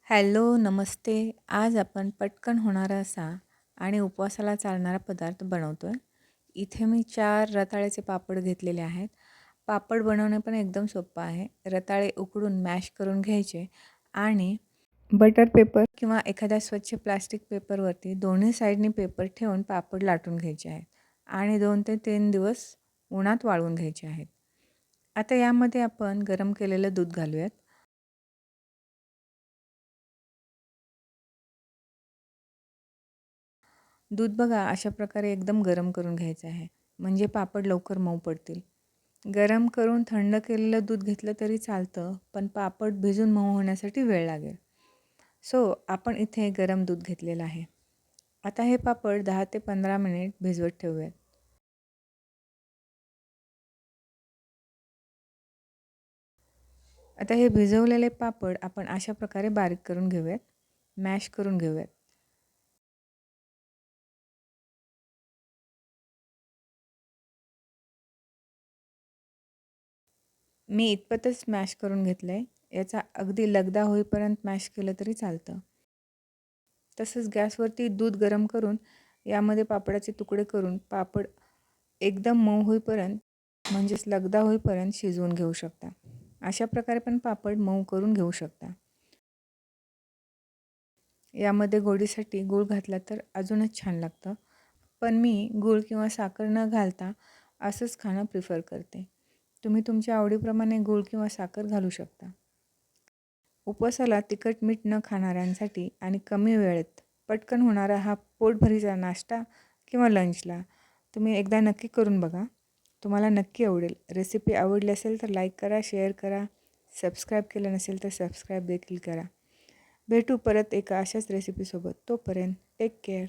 Hello, नमस्ते. आज आपण पटकन होणारा असा आणि उपवासाला चालणारा पदार्थ बनवतो आहे. इथे मी 4 रताळ्याचे पापड घेतलेले आहेत. पापड बनवणे पण एकदम सोपं आहे. रताळे उकडून मॅश करून घ्यायचे आणि बटर पेपर किंवा एखाद्या स्वच्छ प्लास्टिक पेपरवरती दोन्ही साईडनी पेपर ठेवून पापड लाटून घ्यायचे आहेत आणि 2 ते 3 दिवस उन्हात वाळवून घ्यायचे आहेत. आता यामध्ये आपण गरम केलेलं दूध घालूयात. दूध बघा अशा प्रकारे एकदम गरम करून घ्यायचं आहे, म्हणजे पापड लवकर मऊ पडतील. गरम करून थंड केलेलं दूध घेतलं तरी चालतं, पण पापड भिजून मऊ होण्यासाठी वेळ लागेल. आपण इथे गरम दूध घेतलेलं आहे. आता हे पापड 10 ते 15 मिनिट भिजवत ठेवूयात. आता हे भिजवलेले पापड आपण अशा प्रकारे बारीक करून घेऊयात, मॅश करून घेऊयात. मी इतपतच मॅश करून घेतलं आहे. याचा अगदी लगदा होईपर्यंत मॅश केलं तरी चालतं. तसंच गॅसवरती दूध गरम करून यामध्ये पापडाचे तुकडे करून पापड एकदम मऊ होईपर्यंत म्हणजेच लगदा होईपर्यंत शिजवून घेऊ शकता. अशा प्रकारे पण पापड मऊ करून घेऊ शकता. यामध्ये गोडीसाठी गूळ घातला तर अजूनच छान लागतं. पण मी गूळ किंवा साखर न घालता असंच खाणं प्रिफर करते. तुम्ही तुमच्या आवडीप्रमाणे गूळ किंवा साखर घालू शकता. उपवासाला तिखट मीठ न खाणाऱ्यांसाठी आणि कमी वेळेत पटकन होणारा हा पोटभरीचा नाश्ता किंवा लंचला तुम्ही एकदा नक्की करून बघा. तुम्हाला नक्की आवडेल. रेसिपी आवडली असेल तर लाईक करा, शेअर करा. सबस्क्राईब केलं नसेल तर सबस्क्राईब देखील करा. भेटू परत एका अशाच रेसिपीसोबत. तोपर्यंत टेक केअर.